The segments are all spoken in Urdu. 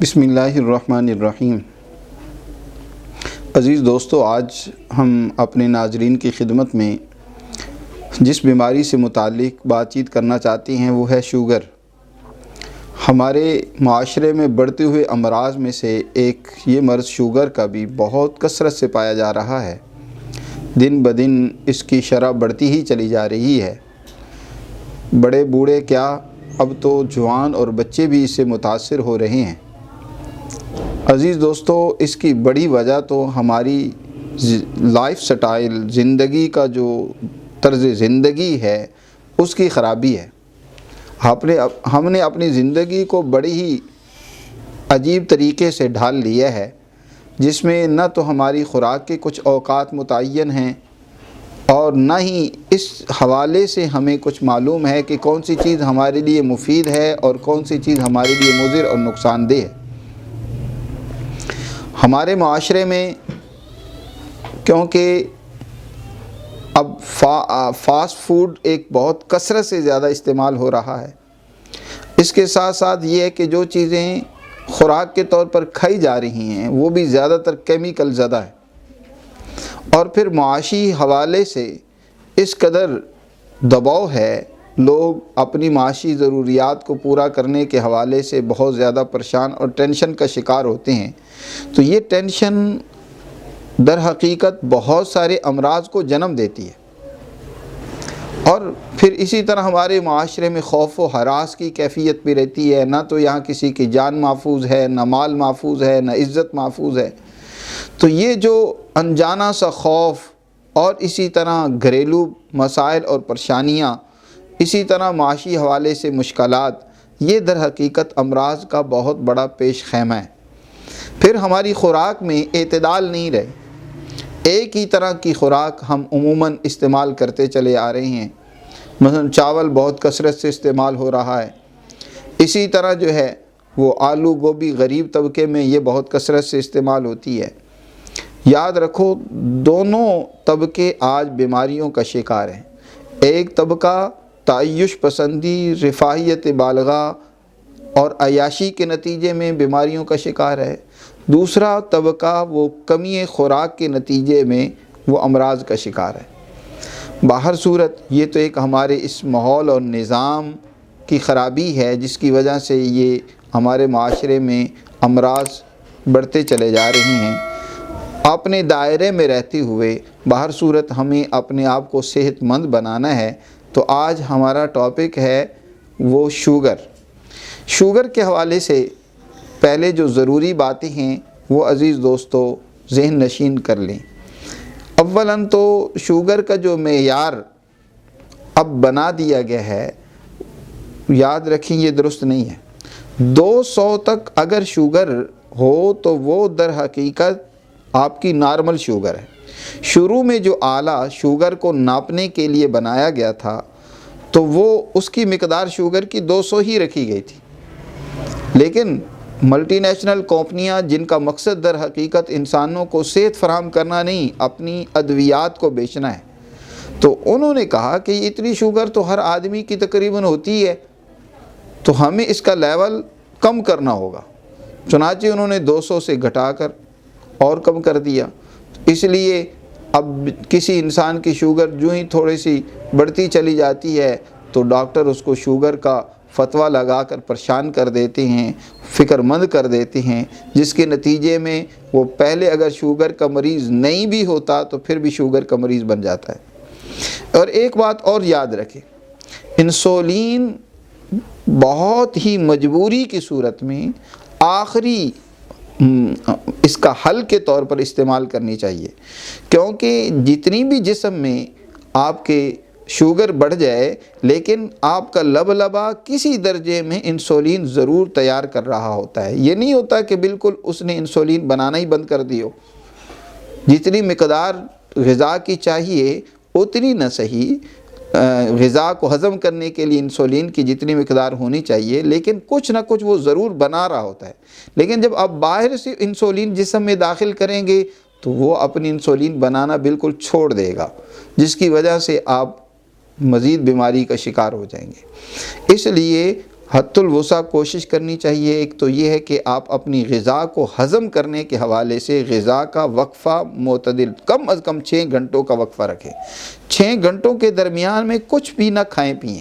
بسم اللہ الرحمن الرحیم۔ عزیز دوستو، آج ہم اپنے ناظرین کی خدمت میں جس بیماری سے متعلق بات چیت کرنا چاہتے ہیں وہ ہے شوگر۔ ہمارے معاشرے میں بڑھتے ہوئے امراض میں سے ایک یہ مرض شوگر کا بھی بہت کثرت سے پایا جا رہا ہے۔ دن بدن اس کی شرح بڑھتی ہی چلی جا رہی ہے۔ بڑے بوڑھے کیا، اب تو جوان اور بچے بھی اس سے متاثر ہو رہے ہیں۔ عزیز دوستو، اس کی بڑی وجہ تو ہماری لائف سٹائل، زندگی کا جو طرز زندگی ہے اس کی خرابی ہے۔ ہم نے اپنی زندگی کو بڑی ہی عجیب طریقے سے ڈھال لیا ہے، جس میں نہ تو ہماری خوراک کے کچھ اوقات متعین ہیں اور نہ ہی اس حوالے سے ہمیں کچھ معلوم ہے کہ کون سی چیز ہمارے لیے مفید ہے اور کون سی چیز ہمارے لیے مضر اور نقصان دہ ہے۔ ہمارے معاشرے میں کیونکہ اب فاسٹ فوڈ ایک بہت کثرت سے زیادہ استعمال ہو رہا ہے، اس کے ساتھ ساتھ یہ ہے کہ جو چیزیں خوراک کے طور پر کھائی جا رہی ہیں وہ بھی زیادہ تر کیمیکل زدہ ہے، اور پھر معاشی حوالے سے اس قدر دباؤ ہے، لوگ اپنی معاشی ضروریات کو پورا کرنے کے حوالے سے بہت زیادہ پریشان اور ٹینشن کا شکار ہوتے ہیں۔ تو یہ ٹینشن در حقیقت بہت سارے امراض کو جنم دیتی ہے، اور پھر اسی طرح ہمارے معاشرے میں خوف و ہراس کی کیفیت بھی رہتی ہے۔ نہ تو یہاں کسی کی جان محفوظ ہے، نہ مال محفوظ ہے، نہ عزت محفوظ ہے۔ تو یہ جو انجانہ سا خوف اور اسی طرح گھریلو مسائل اور پریشانیاں، اسی طرح معاشی حوالے سے مشکلات، یہ در حقیقت امراض کا بہت بڑا پیش خیمہ ہے۔ پھر ہماری خوراک میں اعتدال نہیں رہے، ایک ہی طرح کی خوراک ہم عموماً استعمال کرتے چلے آ رہے ہیں۔ مثلا چاول بہت کثرت سے استعمال ہو رہا ہے، اسی طرح جو ہے وہ آلو گوبھی غریب طبقے میں یہ بہت کثرت سے استعمال ہوتی ہے۔ یاد رکھو، دونوں طبقے آج بیماریوں کا شکار ہیں۔ ایک طبقہ تعیش پسندی، رفاہیت بالغہ اور عیاشی کے نتیجے میں بیماریوں کا شکار ہے۔ دوسرا طبقہ وہ کمی خوراک کے نتیجے میں وہ امراض کا شکار ہے۔ باہر صورت یہ تو ایک ہمارے اس ماحول اور نظام کی خرابی ہے، جس کی وجہ سے یہ ہمارے معاشرے میں امراض بڑھتے چلے جا رہے ہیں۔ اپنے دائرے میں رہتے ہوئے باہر صورت ہمیں اپنے آپ کو صحت مند بنانا ہے۔ تو آج ہمارا ٹاپک ہے وہ شوگر کے حوالے سے پہلے جو ضروری باتیں ہیں وہ عزیز دوستو ذہن نشین کر لیں۔ اولاً تو شوگر کا جو معیار اب بنا دیا گیا ہے، یاد رکھیں یہ درست نہیں ہے۔ 200 تک اگر شوگر ہو تو وہ در حقیقت آپ کی نارمل شوگر ہے۔ شروع میں جو آلہ شوگر کو ناپنے کے لیے بنایا گیا تھا تو وہ اس کی مقدار شوگر کی 200 ہی رکھی گئی تھی، لیکن ملٹی نیشنل کمپنیاں جن کا مقصد در حقیقت انسانوں کو صحت فراہم کرنا نہیں، اپنی ادویات کو بیچنا ہے، تو انہوں نے کہا کہ اتنی شوگر تو ہر آدمی کی تقریباً ہوتی ہے، تو ہمیں اس کا لیول کم کرنا ہوگا۔ چنانچہ انہوں نے 200 سے گھٹا کر اور کم کر دیا۔ اس لیے اب کسی انسان کی شوگر جو ہی تھوڑی سی بڑھتی چلی جاتی ہے تو ڈاکٹر اس کو شوگر کا فتویٰ لگا کر پریشان کر دیتے ہیں، فکر مند کر دیتے ہیں، جس کے نتیجے میں وہ پہلے اگر شوگر کا مریض نہیں بھی ہوتا تو پھر بھی شوگر کا مریض بن جاتا ہے۔ اور ایک بات اور یاد رکھیں، انسولین بہت ہی مجبوری کی صورت میں آخری اس کا حل کے طور پر استعمال کرنی چاہیے، کیونکہ جتنی بھی جسم میں آپ کے شوگر بڑھ جائے لیکن آپ کا لبا کسی درجے میں انسولین ضرور تیار کر رہا ہوتا ہے۔ یہ نہیں ہوتا کہ بالکل اس نے انسولین بنانا ہی بند کر دی ہو۔ جتنی مقدار غذا کی چاہیے اتنی نہ صحیح، غذا کو ہضم کرنے کے لیے انسولین کی جتنی مقدار ہونی چاہیے، لیکن کچھ نہ کچھ وہ ضرور بنا رہا ہوتا ہے۔ لیکن جب آپ باہر سے انسولین جسم میں داخل کریں گے تو وہ اپنی انسولین بنانا بالکل چھوڑ دے گا، جس کی وجہ سے آپ مزید بیماری کا شکار ہو جائیں گے۔ اس لیے حد الوسع کوشش کرنی چاہیے۔ ایک تو یہ ہے کہ آپ اپنی غذا کو ہضم کرنے کے حوالے سے غذا کا وقفہ معتدل، کم از کم 6 گھنٹوں کا وقفہ رکھیں۔ 6 گھنٹوں کے درمیان میں کچھ بھی نہ کھائیں پئیں۔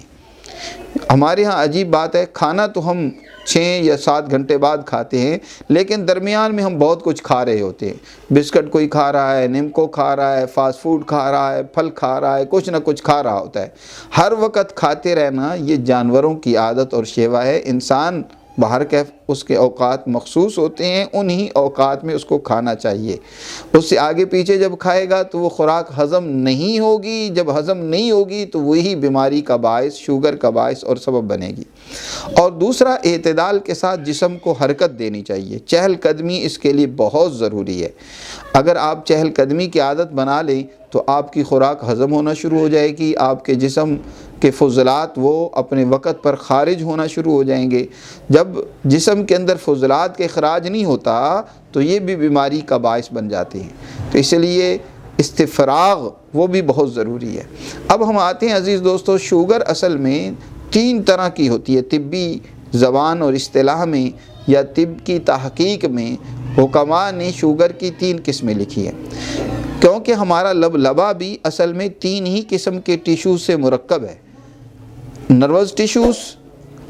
ہمارے ہاں عجیب بات ہے، کھانا تو ہم 6 یا 7 گھنٹے بعد کھاتے ہیں، لیکن درمیان میں ہم بہت کچھ کھا رہے ہوتے ہیں۔ بسکٹ کوئی کھا رہا ہے، نمکو کھا رہا ہے، فاسٹ فوڈ کھا رہا ہے، پھل کھا رہا ہے، کچھ نہ کچھ کھا رہا ہوتا ہے۔ ہر وقت کھاتے رہنا یہ جانوروں کی عادت اور شیوا ہے۔ انسان باہر کے اس کے اوقات مخصوص ہوتے ہیں، انہی اوقات میں اس کو کھانا چاہیے۔ اس سے آگے پیچھے جب کھائے گا تو وہ خوراک ہضم نہیں ہوگی، جب ہضم نہیں ہوگی تو وہی بیماری کا باعث، شوگر کا باعث اور سبب بنے گی۔ اور دوسرا، اعتدال کے ساتھ جسم کو حرکت دینی چاہیے۔ چہل قدمی اس کے لیے بہت ضروری ہے۔ اگر آپ چہل قدمی کی عادت بنا لیں تو آپ کی خوراک ہضم ہونا شروع ہو جائے گی، آپ کے جسم کے فضلات وہ اپنے وقت پر خارج ہونا شروع ہو جائیں گے۔ جب جسم کے اندر فضلات کے اخراج نہیں ہوتا تو یہ بھی بیماری کا باعث بن جاتے ہیں۔ تو اس لیے استفراغ وہ بھی بہت ضروری ہے۔ اب ہم آتے ہیں عزیز دوستو، شوگر اصل میں 3 طرح کی ہوتی ہے۔ طبی زبان اور اصطلاح میں یا طب کی تحقیق میں حکماء نے شوگر کی 3 قسمیں لکھی ہیں، کیونکہ ہمارا لبا بھی اصل میں 3 ہی قسم کے ٹیشوز سے مرکب ہے: نروس ٹیشوز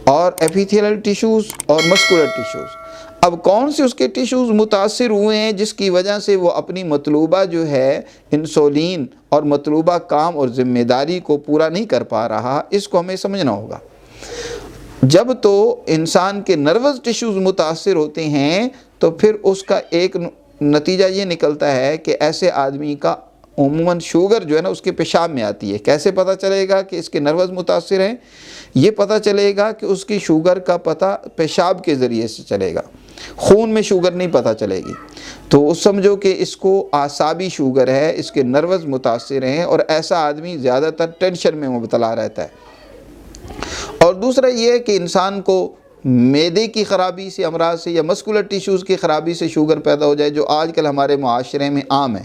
اور ایپیتھیلل ٹیشوز اور مسکولر ٹیشوز۔ اب کون سے اس کے ٹیشوز متاثر ہوئے ہیں جس کی وجہ سے وہ اپنی مطلوبہ جو ہے انسولین اور مطلوبہ کام اور ذمہ داری کو پورا نہیں کر پا رہا، اس کو ہمیں سمجھنا ہوگا۔ جب تو انسان کے نروس ٹیشوز متاثر ہوتے ہیں تو پھر اس کا ایک نتیجہ یہ نکلتا ہے کہ ایسے آدمی کا عموماً شوگر جو ہے نا اس کے پیشاب میں آتی ہے۔ کیسے پتہ چلے گا کہ اس کے نروس متاثر ہیں؟ یہ پتہ چلے گا کہ اس کی شوگر کا پتہ پیشاب کے ذریعے سے چلے گا، خون میں شوگر نہیں پتہ چلے گی۔ تو سمجھو کہ اس کو اعصابی شوگر ہے، اس کے نروس متاثر ہیں، اور ایسا آدمی زیادہ تر ٹینشن میں مبتلا رہتا ہے۔ اور دوسرا یہ ہے کہ انسان کو معدے کی خرابی سے، امراض سے، یا مسکولر ٹیشوز کی خرابی سے شوگر پیدا ہو جائے، جو آج کل ہمارے معاشرے میں عام ہے۔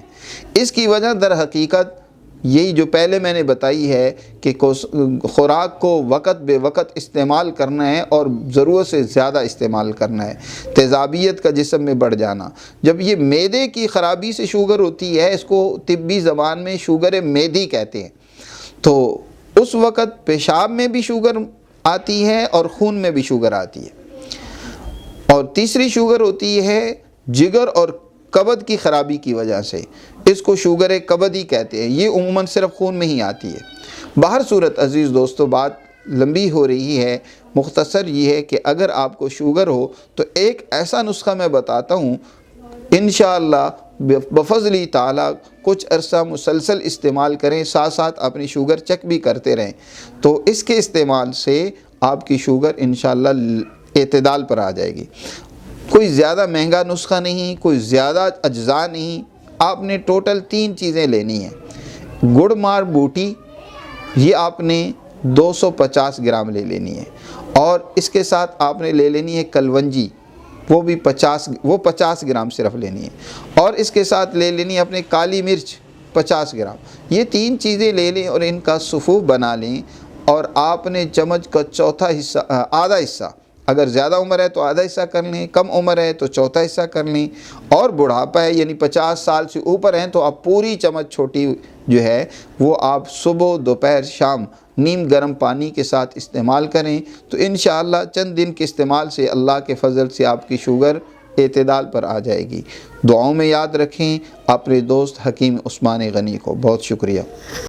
اس کی وجہ در حقیقت یہی جو پہلے میں نے بتائی ہے کہ خوراک کو وقت بے وقت استعمال کرنا ہے اور ضرورت سے زیادہ استعمال کرنا ہے۔ تیزابیت کا جسم میں بڑھ جانا، جب یہ معدے کی خرابی سے شوگر ہوتی ہے، اس کو طبی زبان میں شوگر معدی کہتے ہیں، تو اس وقت پیشاب میں بھی شوگر آتی ہے اور خون میں بھی شوگر آتی ہے۔ اور تیسری شوگر ہوتی ہے جگر اور کبد کی خرابی کی وجہ سے، اس کو شوگر کبدی کہتے ہیں۔ یہ عموماً صرف خون میں ہی آتی ہے۔ بہر صورت عزیز دوستو، بات لمبی ہو رہی ہے، مختصر یہ ہے کہ اگر آپ کو شوگر ہو تو ایک ایسا نسخہ میں بتاتا ہوں، انشاءاللہ بفضل تعالیٰ کچھ عرصہ مسلسل استعمال کریں، ساتھ ساتھ اپنی شوگر چیک بھی کرتے رہیں، تو اس کے استعمال سے آپ کی شوگر انشاءاللہ اعتدال پر آ جائے گی۔ کوئی زیادہ مہنگا نسخہ نہیں، کوئی زیادہ اجزاء نہیں، آپ نے ٹوٹل 3 چیزیں لینی ہیں۔ گڑ مار بوٹی، یہ آپ نے 250 گرام لے لینی ہے، اور اس کے ساتھ آپ نے لے لینی ہے کلونجی، وہ 50 گرام صرف لینی ہے، اور اس کے ساتھ لے لینی ہے اپنے کالی مرچ 50 گرام۔ یہ 3 چیزیں لے لیں اور ان کا صفوف بنا لیں، اور آپ نے چمچ کا چوتھا حصہ، آدھا حصہ، اگر زیادہ عمر ہے تو آدھا حصہ کر لیں، کم عمر ہے تو چوتھا حصہ کر لیں، اور بڑھاپا ہے یعنی 50 سال سے اوپر ہیں تو آپ پوری چمچ چھوٹی جو ہے وہ آپ صبح، دوپہر، شام نیم گرم پانی کے ساتھ استعمال کریں، تو انشاءاللہ چند دن کے استعمال سے اللہ کے فضل سے آپ کی شوگر اعتدال پر آ جائے گی۔ دعاؤں میں یاد رکھیں اپنے دوست حکیم عثمان غنی کو۔ بہت شکریہ۔